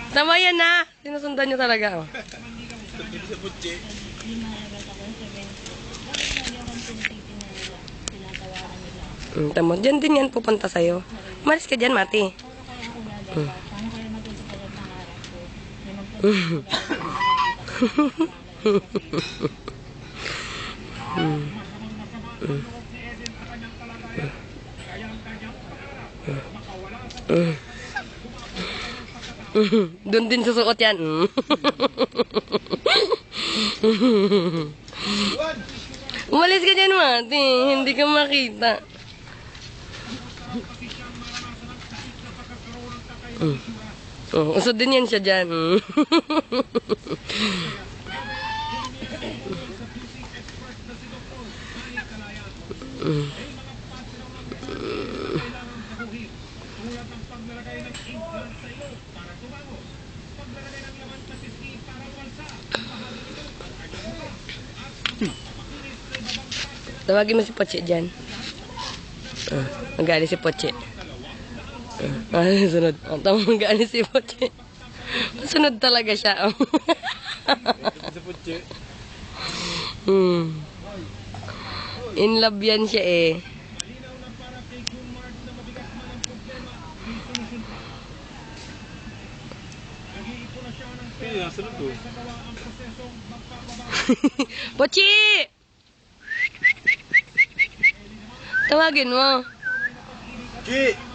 Tama yan na. Sinusundan nyo talaga. Oh. Tama, dyan din yan pupunta sa'yo. Malis ka dyan, Mati. Doon din susuot yan. Umalis ka dyan, Mati. Hindi ka makita. Usod din yan siya dyan. Tawagin mo si Poche dyan. Mag-aali si Poche. Sunod. Tama, mag-aali si Poche. Sunod talaga siya. Si Poche. In love yan siya eh. Kaya sunod ko. Pochi! Tawagin mo. Ki!